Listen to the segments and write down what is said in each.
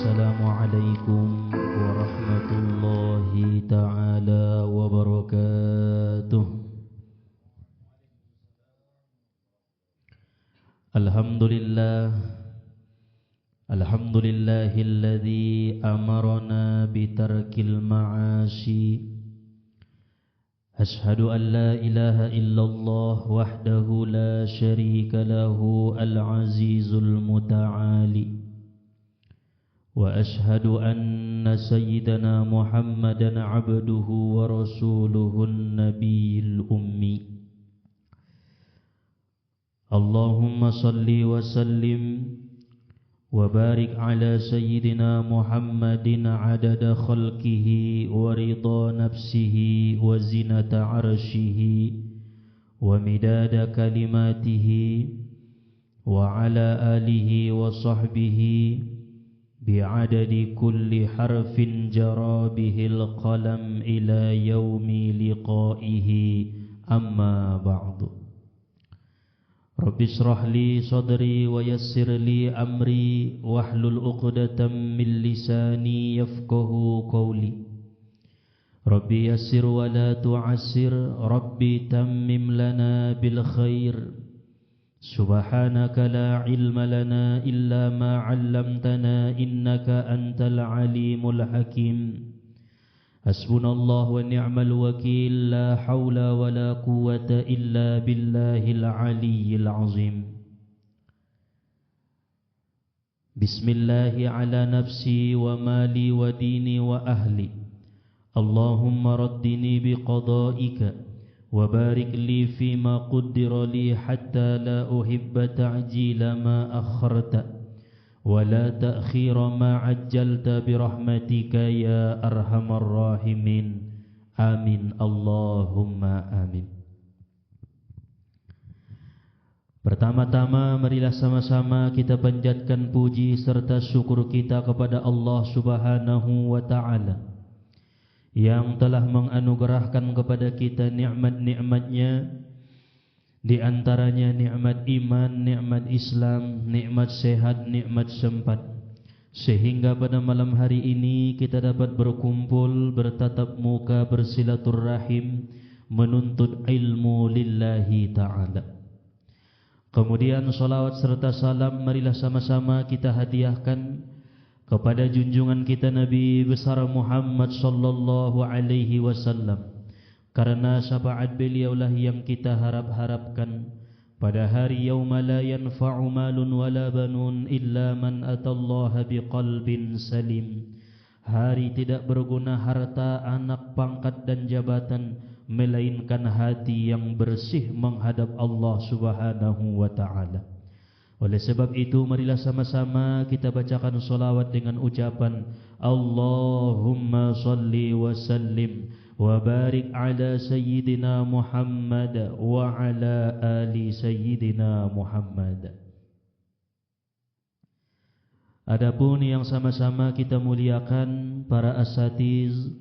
Assalamualaikum warahmatullahi ta'ala wabarakatuh. Alhamdulillahilladzi amarana bitarkil ma'asi. Ashhadu an la ilaha illallah wahdahu la syarika lahu al-azizul muta'ali. وأشهد أن سيدنا محمدًا عبده ورسوله النبي الأمي. اللهم صل وسلم وبارك على سيدنا محمد عدد خلقه ورضا نفسه وزنة عرشه ومداد كلماته وعلى آله وصحبه بعدد كل حرف جرى به القلم إلى يوم لقائه أما بعد. رب اشرح لي صدري ويسر لي أمري واحلل عقدة من لساني يفقه قولي. ربي يسر ولا تعسر ربي تمم لنا بالخير. سبحانك لا علم لنا إلا ما علمتنا إنك أنت العليم الحكيم. حسبنا الله ونعم الوكيل لا حول ولا قوة إلا بالله العلي العظيم. بسم الله على نفسي ومالي وديني وأهلي. اللهم ردني بقضائك وبارك لي فيما قدر لي حتى لا أحب تعجيل ما أخرت ولا تأخير ما عجلت برحمتك يا أرحم الراحمين. آمين اللهم آمين. Pertama-tama marilah sama-sama kita panjatkan puji serta syukur kita kepada Allah Subhanahu wa ta'ala yang telah menganugerahkan kepada kita nikmat-nikmatnya, di antaranya nikmat iman, nikmat Islam, nikmat sehat, nikmat sempat, sehingga pada malam hari ini kita dapat berkumpul, bertatap muka, bersilaturrahim, menuntut ilmu lillahi ta'ala. Kemudian salawat serta salam marilah sama-sama kita hadiahkan kepada junjungan kita Nabi besar Muhammad sallallahu alaihi wasallam, karena syafaat beliaulah yang kita harap-harapkan pada hari yauma la yanfa'u malun wala banun illa man atallaha biqalbin salim. Hari tidak berguna harta, anak, pangkat dan jabatan, melainkan hati yang bersih menghadap Allah Subhanahu wa ta'ala. Oleh sebab itu marilah sama-sama kita bacakan salawat dengan ucapan Allahumma salli wa sallim wa barik ala sayyidina Muhammad wa ala ali sayyidina Muhammad. Adapun yang sama-sama kita muliakan para asatiz,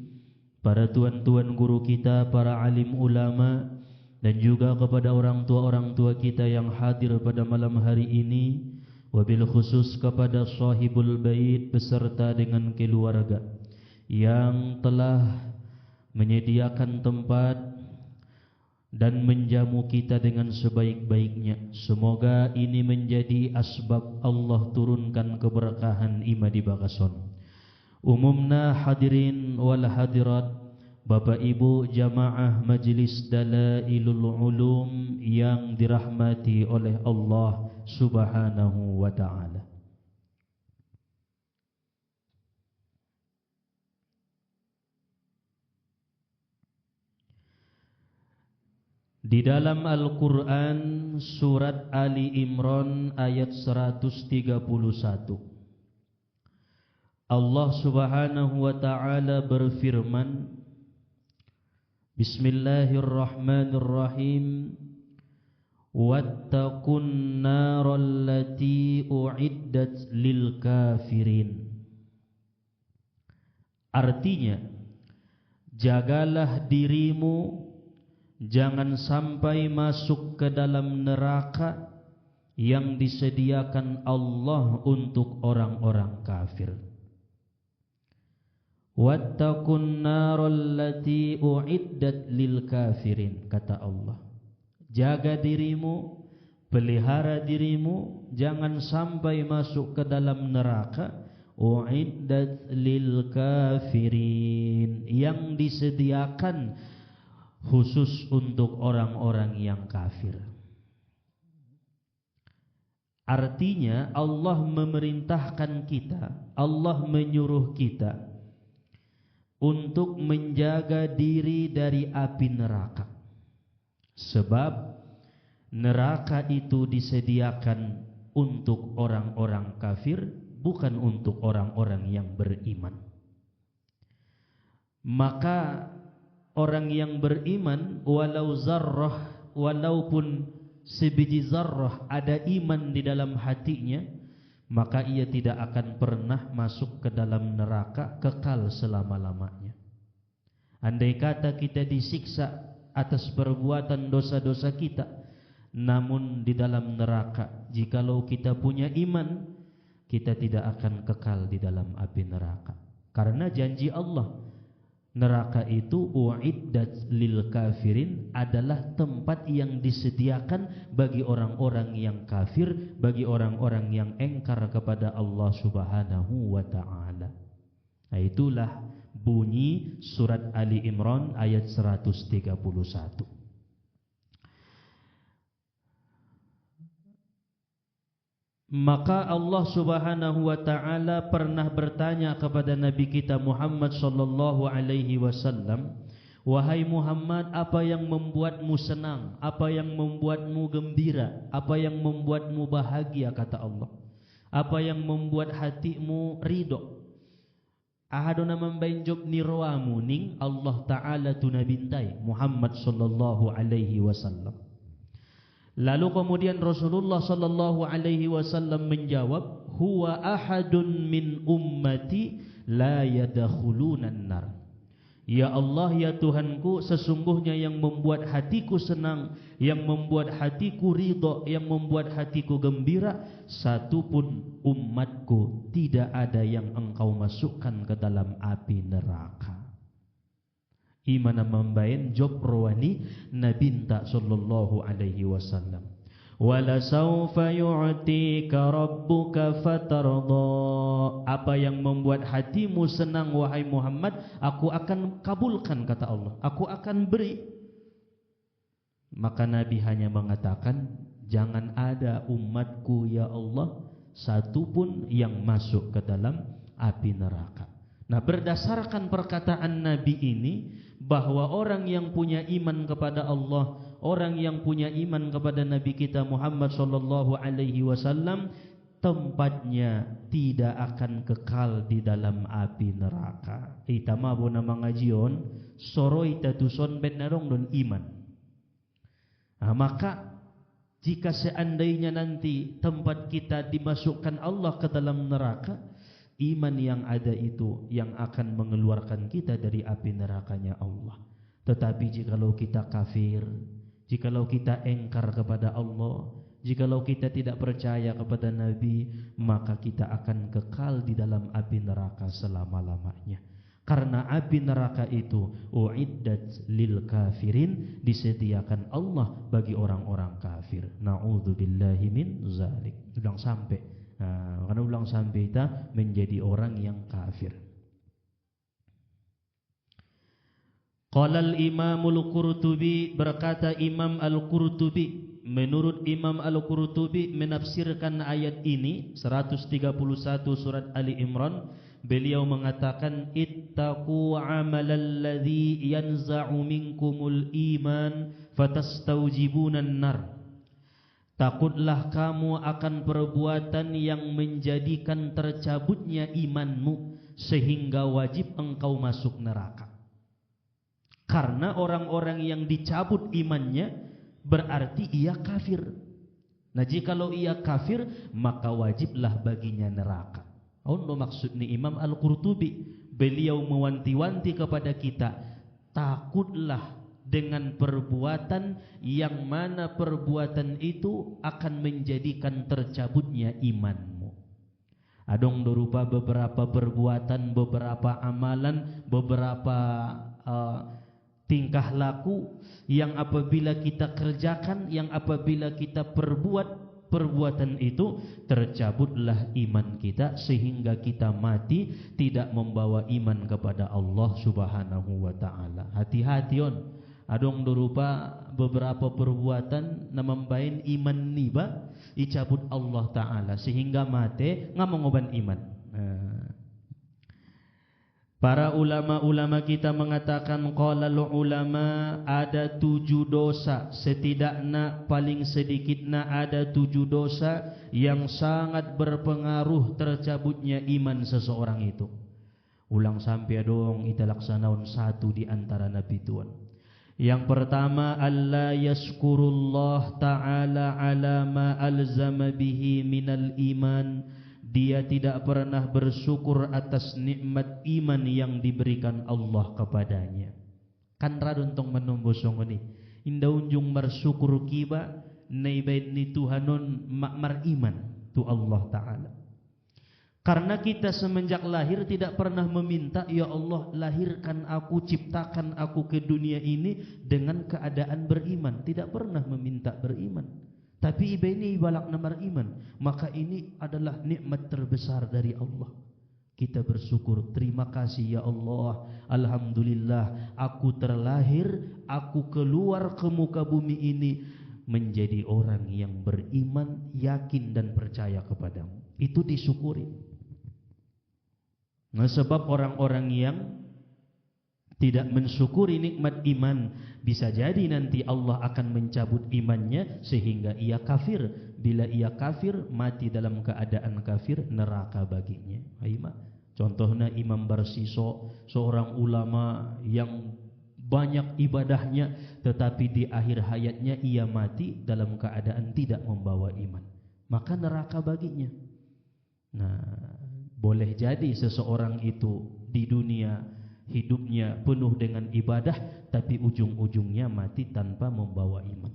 para tuan-tuan guru kita, para alim ulama, dan juga kepada orang tua kita yang hadir pada malam hari ini, wabil khusus kepada sahibul bait beserta dengan keluarga yang telah menyediakan tempat dan menjamu kita dengan sebaik-baiknya. Semoga ini menjadi asbab Allah turunkan keberkahan imadi bakason. Umumna hadirin wal hadirat, Bapak Ibu jamaah Majlis Dalailul Ulum yang dirahmati oleh Allah Subhanahu wa ta'ala. Di dalam Al-Quran surat Ali Imran ayat 131, Allah Subhanahu wa ta'ala berfirman, Bismillahirrahmanirrahim. Wattaqun naral lati uiddat lil kafirin. Artinya, jagalah dirimu jangan sampai masuk ke dalam neraka yang disediakan Allah untuk orang-orang kafir. Wattaqun naral lati uiddat lil kafirin, kata Allah. Jaga dirimu, pelihara dirimu, jangan sampai masuk ke dalam neraka uiddat lil kafirin, yang disediakan khusus untuk orang-orang yang kafir. Artinya Allah memerintahkan kita, Allah menyuruh kita untuk menjaga diri dari api neraka. Sebab neraka itu disediakan untuk orang-orang kafir, bukan untuk orang-orang yang beriman. Maka orang yang beriman, walaupun sebiji zarrah ada iman di dalam hatinya, maka ia tidak akan pernah masuk ke dalam neraka kekal selama-lamanya. Andai kata kita disiksa atas perbuatan dosa-dosa kita, namun di dalam neraka, jikalau kita punya iman, kita tidak akan kekal di dalam api neraka. Karena janji Allah, neraka itu uiddat lil kafirin, adalah tempat yang disediakan bagi orang-orang yang kafir, bagi orang-orang yang engkar kepada Allah Subhanahu wa ta'ala. Nah, itulah bunyi surat Ali Imran ayat 131. Maka Allah Subhanahu wa ta'ala pernah bertanya kepada Nabi kita Muhammad sallallahu alaihi wasallam, wahai Muhammad, apa yang membuatmu senang? Apa yang membuatmu gembira? Apa yang membuatmu bahagia, kata Allah? Apa yang membuat hatimu ridho? Ahaduna membenjok nirwamu ning Allah ta'ala tunabintai Muhammad sallallahu alaihi wasallam. Lalu kemudian Rasulullah sallallahu alaihi wasallam menjawab, huwa ahadun min ummati la yadkhulunan nar. Ya Allah, ya Tuhanku, sesungguhnya yang membuat hatiku senang, yang membuat hatiku ridha, yang membuat hatiku gembira, satu pun umatku tidak ada yang engkau masukkan ke dalam api neraka. Imana membain job rawani Nabinta sallallahu alaihi wasallam. Wala saufa yu'tika rabbuka fatarda. Apa yang membuat hatimu senang wahai Muhammad, aku akan kabulkan, kata Allah. Aku akan beri. Maka Nabi hanya mengatakan, jangan ada umatku ya Allah satu pun yang masuk ke dalam api neraka. Nah, berdasarkan perkataan Nabi ini, bahwa orang yang punya iman kepada Allah, orang yang punya iman kepada Nabi kita Muhammad sallallahu alaihi wasallam, tempatnya tidak akan kekal di dalam api neraka. Itama bona mangajion soroi tatuson benarong don iman. Nah, maka jika seandainya nanti tempat kita dimasukkan Allah ke dalam neraka, iman yang ada itu yang akan mengeluarkan kita dari api nerakanya Allah. Tetapi jikalau kita kafir, jikalau kita engkar kepada Allah, jikalau kita tidak percaya kepada Nabi, maka kita akan kekal di dalam api neraka selama-lamanya. Karena api neraka itu uiddat lil kafirin, disediakan Allah bagi orang-orang kafir. Na'udzubillahi min zalik. Ulang sampai. Nah, karena ulang sampai kita menjadi orang yang kafir. Qala al-Imam al-Qurtubi, berkata Imam al-Qurtubi, menurut Imam al-Qurtubi menafsirkan ayat ini 131 surat Ali Imran, beliau mengatakan ittaqu 'amalal ladzi yanza'u minkumul iman fatastaujibunan nar. Takutlah kamu akan perbuatan yang menjadikan tercabutnya imanmu sehingga wajib engkau masuk neraka. Karena orang-orang yang dicabut imannya berarti ia kafir. Nah, jikalau ia kafir, maka wajiblah baginya neraka. Apa maksud ni Imam Al-Qurtubi? Beliau mewanti-wanti kepada kita, takutlah dengan perbuatan yang mana perbuatan itu akan menjadikan tercabutnya imanmu. Adong berupa beberapa perbuatan, beberapa amalan, beberapa tingkah laku yang apabila kita kerjakan, yang apabila kita perbuat, perbuatan itu tercabutlah iman kita sehingga kita mati tidak membawa iman kepada Allah Subhanahu wa taala. Hati-hati on. Adong berupa beberapa perbuatan namambain iman niba icabut Allah taala sehingga mati ngamongoban iman. Para ulama-ulama kita mengatakan qala ulama ada 7 dosa, setidaknya paling sedikitnya ada 7 dosa yang sangat berpengaruh tercabutnya iman seseorang itu. Ulang sampai dong kita laksanaun satu di antara nabi tuan. Yang pertama, alla yaskurullah ta'ala ala ma alzama bihi minal iman. Dia tidak pernah bersyukur atas nikmat iman yang diberikan Allah kepadanya. Kan raduntong menumbusong ini. Indah unjung bersyukur kiba naibait ni Tuhanon makmar iman tu Allah Ta'ala. Karena kita semenjak lahir tidak pernah meminta, ya Allah lahirkan aku, ciptakan aku ke dunia ini dengan keadaan beriman. Tidak pernah meminta beriman. Tapi iba ini balak namar iman. Maka ini adalah nikmat terbesar dari Allah. Kita bersyukur, terima kasih ya Allah, alhamdulillah aku terlahir, aku keluar ke muka bumi ini menjadi orang yang beriman, yakin dan percaya kepadamu. Itu disyukuri. Nah, sebab orang-orang yang tidak mensyukuri nikmat iman, bisa jadi nanti Allah akan mencabut imannya sehingga ia kafir. Bila ia kafir, mati dalam keadaan kafir, neraka baginya. Aima. Contohnya Imam Barsiso, seorang ulama yang banyak ibadahnya, tetapi di akhir hayatnya ia mati dalam keadaan tidak membawa iman. Maka neraka baginya. Nah, boleh jadi seseorang itu di dunia hidupnya penuh dengan ibadah, tapi ujung-ujungnya mati tanpa membawa iman.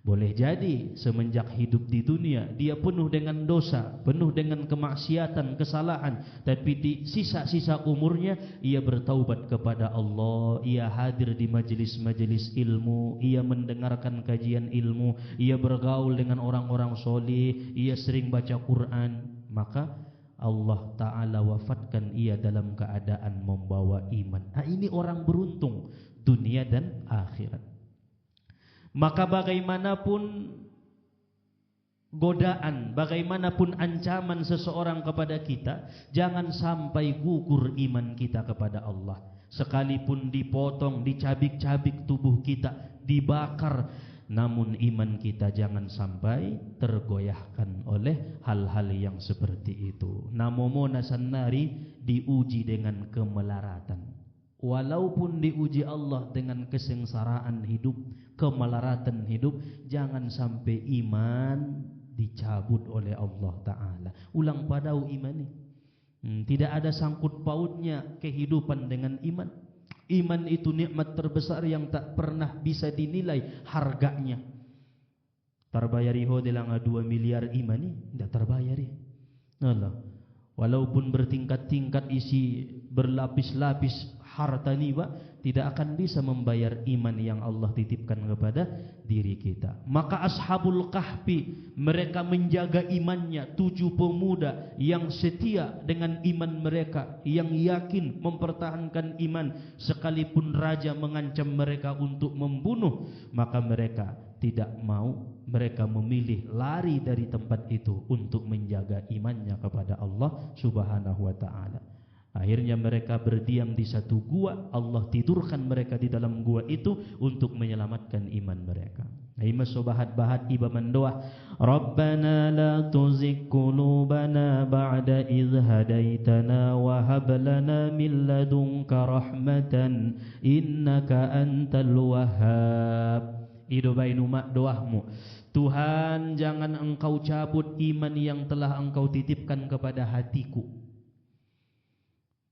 Boleh jadi semenjak hidup di dunia dia penuh dengan dosa, penuh dengan kemaksiatan, kesalahan, tapi di sisa-sisa umurnya ia bertaubat kepada Allah, ia hadir di majelis-majelis ilmu, ia mendengarkan kajian ilmu, ia bergaul dengan orang-orang soleh, ia sering baca Quran. Maka Allah Ta'ala wafatkan ia dalam keadaan membawa iman. Nah, ini orang beruntung dunia dan akhirat. Maka bagaimanapun godaan, bagaimanapun ancaman seseorang kepada kita, jangan sampai gugur iman kita kepada Allah. Sekalipun dipotong, dicabik-cabik tubuh kita, dibakar, namun iman kita jangan sampai tergoyahkan oleh hal-hal yang seperti itu. Namomo nasannari diuji dengan kemelaratan. Walaupun diuji Allah dengan kesengsaraan hidup, kemelaratan hidup, jangan sampai iman dicabut oleh Allah Ta'ala. Ulang padau iman ini. Tidak ada sangkut pautnya kehidupan dengan iman. Iman itu nikmat terbesar yang tak pernah bisa dinilai harganya. Terbayari ho dalam 2 miliar iman ni, tidak terbayari. Allah. Walaupun bertingkat-tingkat isi berlapis-lapis harta ni, tidak akan bisa membayar iman yang Allah titipkan kepada diri kita. Maka ashabul kahfi, mereka menjaga imannya, 7 pemuda yang setia dengan iman mereka, yang yakin mempertahankan iman sekalipun raja mengancam mereka untuk membunuh, maka mereka tidak mau, mereka memilih lari dari tempat itu untuk menjaga imannya kepada Allah Subhanahu wa taala. Akhirnya mereka berdiam di satu gua. Allah tidurkan mereka di dalam gua itu untuk menyelamatkan iman mereka. Aima sobahat-bahat iba mendoa, Rabbana la tuzigh qulubana ba'da idh hadaitana wa hab lana min ladunka rahmatan innaka antal wahhab. Ido bainu mak doahmu, Tuhan jangan engkau cabut iman yang telah engkau titipkan kepada hatiku.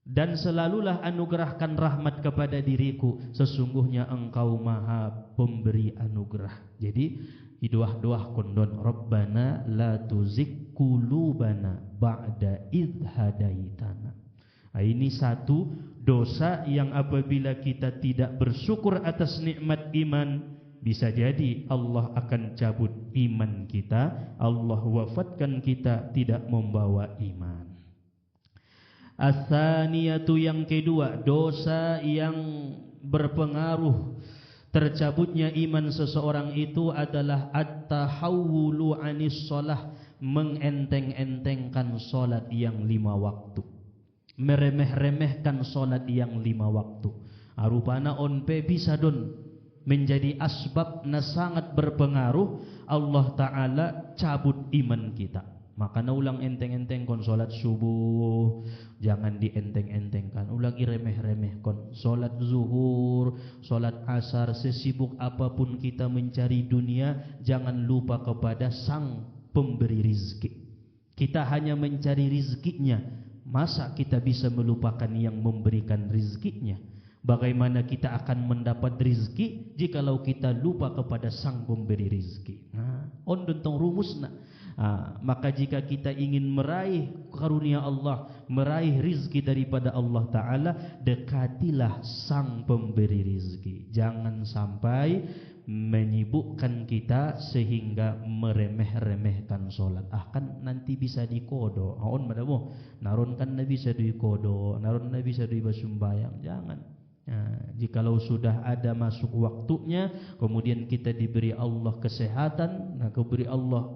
dan selalulah anugerahkan rahmat kepada diriku, sesungguhnya engkau maha pemberi anugerah. Jadi doa kondon, Rabbana la tuzigh qulubana ba'da idh hadaitana. Nah, ini satu dosa yang apabila kita tidak bersyukur atas nikmat iman, bisa jadi Allah akan cabut iman kita, Allah wafatkan kita tidak membawa iman. As-saniyatu, yang kedua, dosa yang berpengaruh tercabutnya iman seseorang itu adalah at-tahawwulu 'anis shalah, mengenteng-entengkan salat yang 5 waktu. Meremeh-remehkan salat yang 5 waktu. Arupana onpe bisa don menjadi asbab na sangat berpengaruh Allah Ta'ala cabut iman kita. Maka na ulang enteng-enteng kon salat subuh, jangan dienteng-entengkan. Ulang remeh-remeh kon salat zuhur, salat asar, sesibuk apapun kita mencari dunia, jangan lupa kepada sang pemberi rizki. Kita hanya mencari rizkinya, masa kita bisa melupakan yang memberikan rizkinya? Bagaimana kita akan mendapat rizki jikalau kita lupa kepada sang pemberi rizki? On dentong rumusna. Maka jika kita ingin meraih karunia Allah, meraih rizki daripada Allah Ta'ala, dekatilah sang pemberi rizki. Jangan sampai menyibukkan kita sehingga meremeh-remehkan solat. Kan nanti bisa dikodo. On madamu naron kan na bisa dikodo, naron na bisa dibasumbayang. Jangan. Jikalau sudah ada masuk waktunya, kemudian kita diberi Allah kesehatan, diberi Allah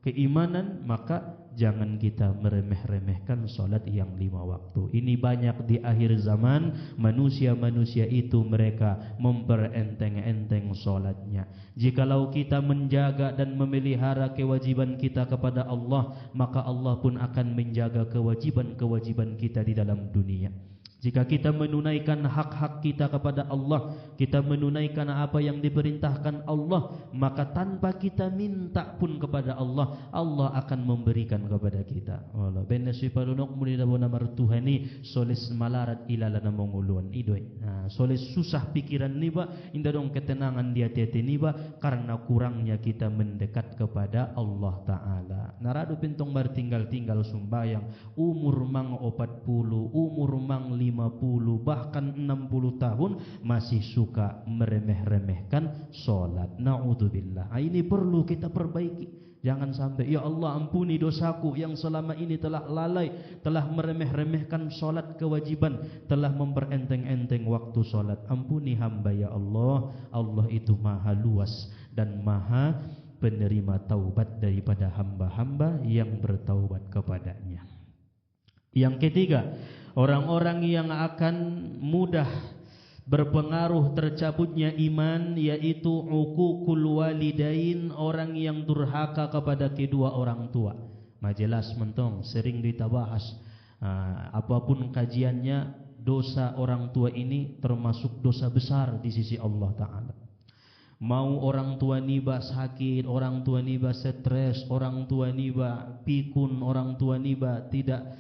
keimanan, maka jangan kita meremeh-remehkan solat yang 5 waktu. Ini banyak di akhir zaman, manusia-manusia itu mereka memperenteng-enteng solatnya. Jikalau kita menjaga dan memelihara kewajiban kita kepada Allah, maka Allah pun akan menjaga kewajiban-kewajiban kita di dalam dunia. Jika kita menunaikan hak-hak kita kepada Allah, kita menunaikan apa yang diperintahkan Allah, maka tanpa kita minta pun kepada Allah, Allah akan memberikan kepada kita. Allah benesi palunok muni dabona martuhani soles malarat ilalana monguluan idoy. Soles susah pikiran niba, inda dong ketenangan di hati niba karena kurangnya kita mendekat kepada Allah Ta'ala. Narado pintong bertinggal-tinggal sumbayang, umur mang 40, umur mang 50, bahkan 60 tahun masih suka meremeh-remehkan solat. Na'udzubillah. Ini perlu kita perbaiki. Jangan sampai, ya Allah ampuni dosaku yang selama ini telah lalai, telah meremeh-remehkan solat kewajiban, telah memperenteng-enteng waktu solat. Ampuni hamba ya Allah. Allah itu maha luas dan maha penerima taubat daripada hamba-hamba yang bertaubat kepadanya. Yang ketiga, orang-orang yang akan mudah berpengaruh tercabutnya iman, yaitu uququl walidain, orang yang durhaka kepada kedua orang tua. Majelas mentong sering kita bahas. Apapun kajiannya, dosa orang tua ini termasuk dosa besar di sisi Allah Ta'ala. Mau orang tua niba sakit, orang tua niba stres, orang tua niba pikun, orang tua niba tidak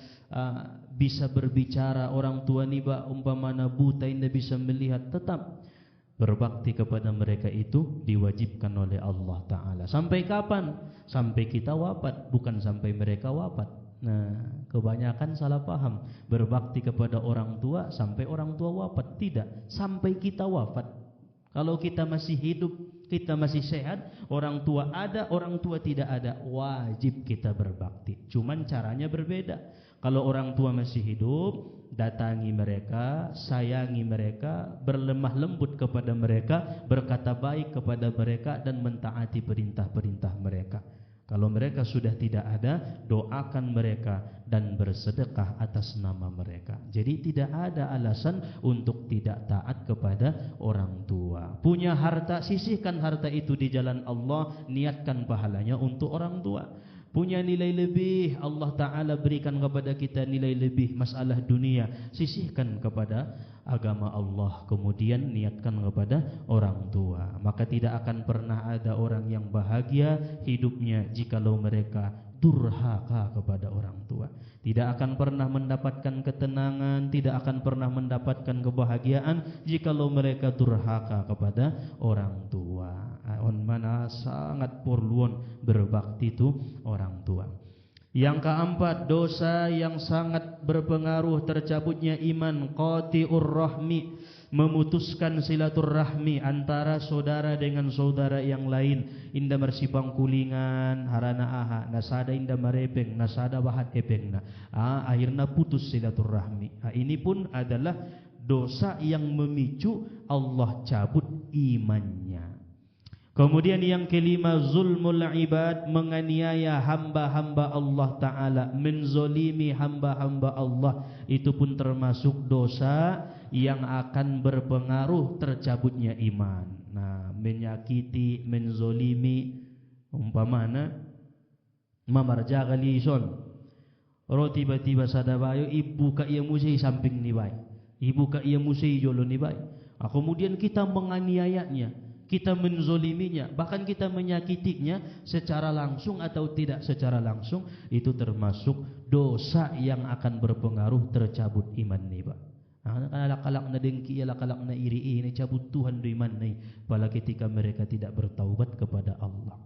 bisa berbicara, orang tua niba umpamana buta tidak bisa melihat, tetap berbakti kepada mereka itu diwajibkan oleh Allah Ta'ala. Sampai kapan? Sampai kita wafat, bukan sampai mereka wafat. Nah, kebanyakan salah paham. Berbakti kepada orang tua sampai orang tua wafat. Tidak, sampai kita wafat. Kalau kita masih hidup, kita masih sehat, orang tua ada, orang tua tidak ada, wajib kita berbakti. Cuman caranya berbeda. Kalau orang tua masih hidup, datangi mereka, sayangi mereka, berlemah lembut kepada mereka, berkata baik kepada mereka, dan mentaati perintah-perintah mereka. Kalau mereka sudah tidak ada, doakan mereka dan bersedekah atas nama mereka. Jadi tidak ada alasan untuk tidak taat kepada orang tua. Punya harta, sisihkan harta itu di jalan Allah, niatkan pahalanya untuk orang tua. Punya nilai lebih, Allah Ta'ala berikan kepada kita nilai lebih masalah dunia, sisihkan kepada agama Allah, kemudian niatkan kepada orang tua. Maka tidak akan pernah ada orang yang bahagia bahagia hidupnya jikalau mereka durhaka kepada orang tua. Tidak akan pernah mendapatkan ketenangan, tidak akan pernah mendapatkan kebahagiaan jikalau mereka durhaka kepada orang tua. On mana sangat perluan berbakti itu orang tua. Yang keempat, dosa yang sangat berpengaruh tercabutnya iman, qati'ur rahmi, memutuskan silaturahmi antara saudara dengan saudara yang lain. Inda bersipang kulingan harana aha nasada inda marepeng nasada bahat epengna. Akhirnya putus silaturahmi. Ini pun adalah dosa yang memicu Allah cabut imannya. Kemudian yang kelima, zulmul ibad, menganiaya hamba-hamba Allah Ta'ala, menzolimi hamba-hamba Allah. Itu pun termasuk dosa yang akan berpengaruh tercabutnya iman. Nah, menyakiti, menzolimi, umpamana mamarjaga lison. Ro tiba-tiba sadabayo ibu ka iya musai samping ni bay. Ibu ka iya musai jolo ni bay. Kemudian kita menganiayanya, kita menzoliminya, bahkan kita menyakitinya secara langsung atau tidak secara langsung. Itu termasuk dosa yang akan berpengaruh tercabut iman ni Pak. Alak-alak na dengki, alak-alak na iri, ini cabut Tuhan do iman ni. Pala ketika mereka tidak bertaubat kepada Allah.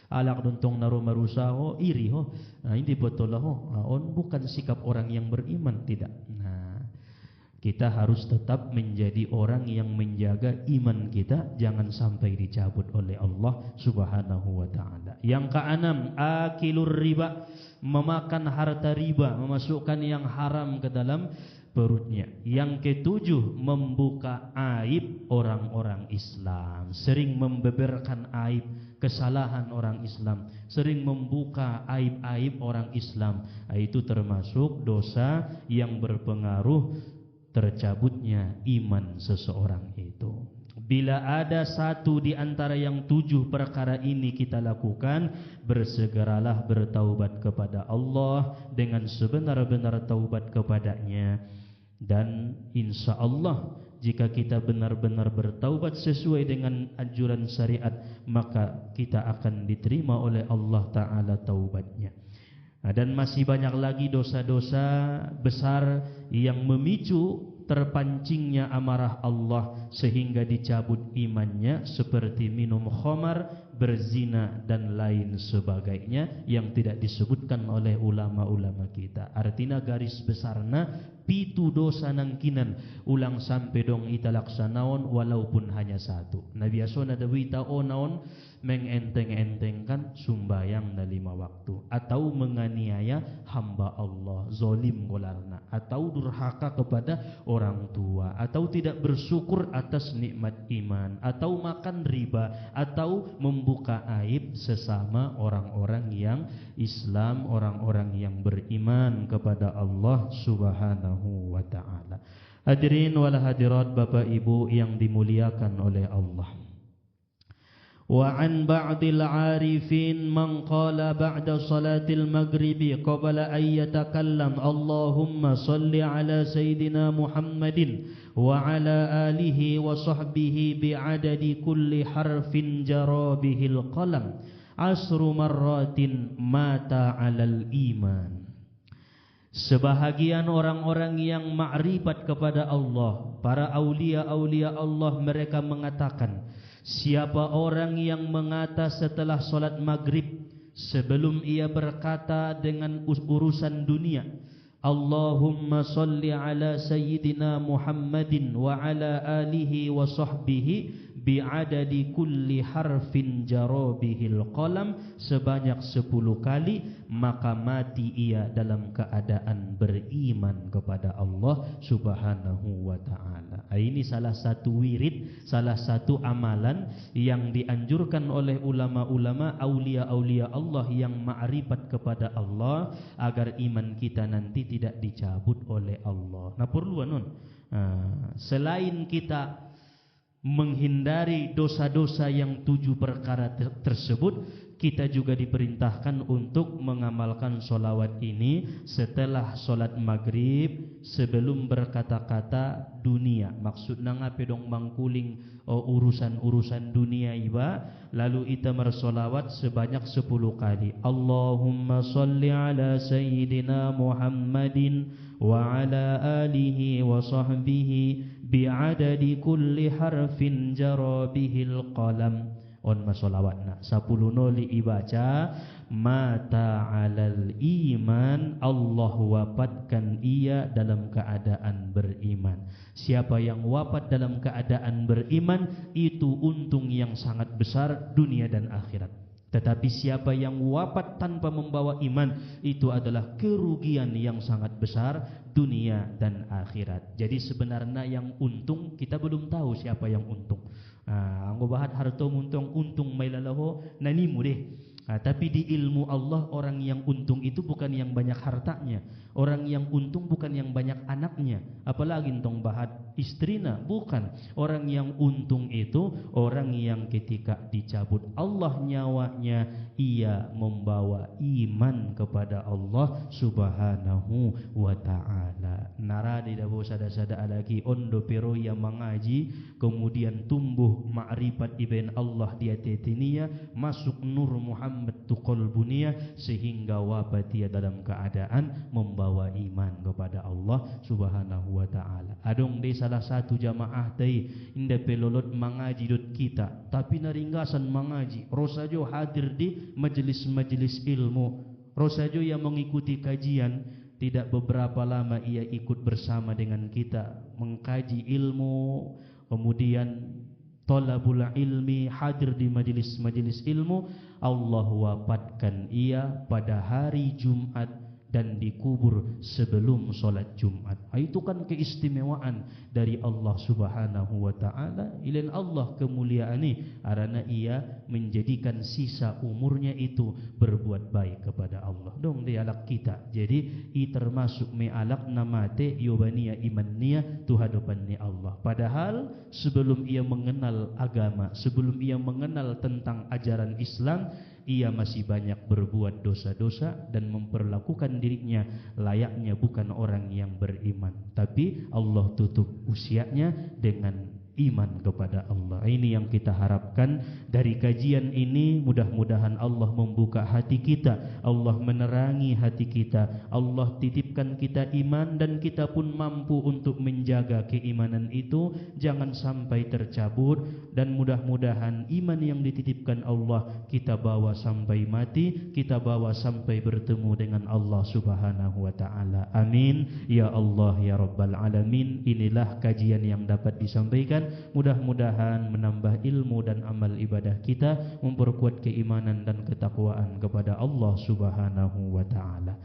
Alak dontong naro marusa ho, iri ho. Hindi betul ho. On bukan sikap orang yang beriman, tidak. Kita harus tetap menjadi orang yang menjaga iman kita, jangan sampai dicabut oleh Allah Subhanahu wa ta'ala. Yang keenam, akilur riba, memakan harta riba, memasukkan yang haram ke dalam perutnya. Yang ketujuh, membuka aib orang-orang Islam, sering membeberkan aib kesalahan orang Islam, sering membuka aib-aib orang Islam. Itu termasuk dosa yang berpengaruh tercabutnya iman seseorang itu. Bila ada satu di antara yang 7 perkara ini kita lakukan, bersegeralah bertaubat kepada Allah dengan sebenar-benar taubat kepadanya. Dan insya Allah jika kita benar-benar bertaubat sesuai dengan anjuran syariat, maka kita akan diterima oleh Allah Ta'ala taubatnya. Dan masih banyak lagi dosa-dosa besar yang memicu terpancingnya amarah Allah sehingga dicabut imannya, seperti minum khamar, berzina dan lain sebagainya yang tidak disebutkan oleh ulama-ulama kita. Artinya garis besarna pitu dosa nangkinan ulang sampai dong ita laksanaon walaupun hanya satu. Nabi asona dawita onaon mengenteng-entengkan sumbayang na 5 waktu, atau menganiaya hamba Allah, zolim golarna, atau durhaka kepada orang tua, atau tidak bersyukur atas nikmat iman, atau makan riba, atau membuka aib sesama orang-orang yang Islam, orang-orang yang beriman kepada Allah Subhanahu wa ta'ala. Hadirin wal hadirat, Bapak Ibu yang dimuliakan oleh Allah. Wa an ba'dil 'arifin man qala ba'da salatil maghribi qabla an yatakallam Allahumma salli ala sayyidina Muhammadin wa ala alihi wa sahbihi bi'adadi kulli harfin jara bihil qalam asru marratin mata 'alal iman. Sebahagian orang-orang yang ma'rifat kepada Allah, para aulia-aulia Allah, mereka mengatakan, siapa orang yang mengata setelah solat maghrib sebelum ia berkata dengan urusan dunia, Allahumma salli ala sayyidina Muhammadin wa ala alihi wa sahbihi bi'adadi kulli harfin jarabihil qalam, sebanyak 10 kali, maka mati ia dalam keadaan beriman kepada Allah Subhanahu wa ta'ala. Ini salah satu wirid, salah satu amalan yang dianjurkan oleh ulama-ulama, aulia-aulia Allah yang ma'rifat kepada Allah, agar iman kita nanti tidak dicabut oleh Allah. Nah perlu nun, selain kita menghindari dosa-dosa yang 7 perkara tersebut, kita juga diperintahkan untuk mengamalkan solawat ini setelah solat maghrib sebelum berkata-kata dunia. Maksudnya ngape dong mangkuling urusan-urusan dunia iba, lalu kita bersolawat sebanyak 10 kali. Allahumma salli ala sayyidina Muhammadin wa ala alihi wa sahbihi bi'adadi kulli harfin jara bihil qalam. On masolawatna 10 noli ibaca mata alal iman, Allah wafatkan ia dalam keadaan beriman. Siapa yang wafat dalam keadaan beriman itu untung yang sangat besar dunia dan akhirat. Tetapi siapa yang wafat tanpa membawa iman itu adalah kerugian yang sangat besar dunia dan akhirat. Jadi sebenarnya yang untung kita belum tahu siapa yang untung. Anggo bahat harto untung may lalaho nanimu deh. Tapi di ilmu Allah orang yang untung itu bukan yang banyak hartanya, orang yang untung bukan yang banyak anaknya, apalagi entong bahat istrina, bukan. Orang yang untung itu orang yang ketika dicabut Allah nyawanya ia membawa iman kepada Allah Subhanahu wa ta'ala. Naradi dabo sada-sada lagi ondo pero yang mengaji kemudian tumbuh ma'rifat ibn Allah dia tetinia, masuk nur Muhammad qalbunia sehingga wafat dia dalam keadaan membawa iman kepada Allah Subhanahu wa ta'ala. Adong de salah satu jamaah tadi inda pelolot mengaji dot kita tapi naringgasan mengaji rosajo hadir di majelis-majelis ilmu, rosajo yang mengikuti kajian. Tidak beberapa lama ia ikut bersama dengan kita mengkaji ilmu, kemudian talabul ilmi, hadir di majelis-majelis ilmu. Allah wafatkan ia pada hari Jumat dan dikubur sebelum solat Jumat. Itu kan keistimewaan dari Allah Subhanahu wa ta'ala. Ilain Allah kemuliaan ini karena ia menjadikan sisa umurnya itu berbuat baik kepada Allah. Dong dia alak kita. Jadi i termasuk me alak namate yobania imannya tuhadapan ni Allah. Padahal sebelum ia mengenal agama, sebelum ia mengenal tentang ajaran Islam, ia masih banyak berbuat dosa-dosa dan memperlakukan dirinya layaknya bukan orang yang beriman. Tapi Allah tutup usianya dengan iman kepada Allah. Ini yang kita harapkan dari kajian ini. Mudah-mudahan Allah membuka hati kita, Allah menerangi hati kita, Allah titipkan kita iman dan kita pun mampu untuk menjaga keimanan itu jangan sampai tercabut. Dan mudah-mudahan iman yang dititipkan Allah kita bawa sampai mati, kita bawa sampai bertemu dengan Allah Subhanahu wa ta'ala. Amin ya Allah ya Rabbal Alamin. Inilah kajian yang dapat disampaikan. Mudah-mudahan menambah ilmu dan amal ibadah kita, memperkuat keimanan dan ketakwaan kepada Allah Subhanahu wa ta'ala.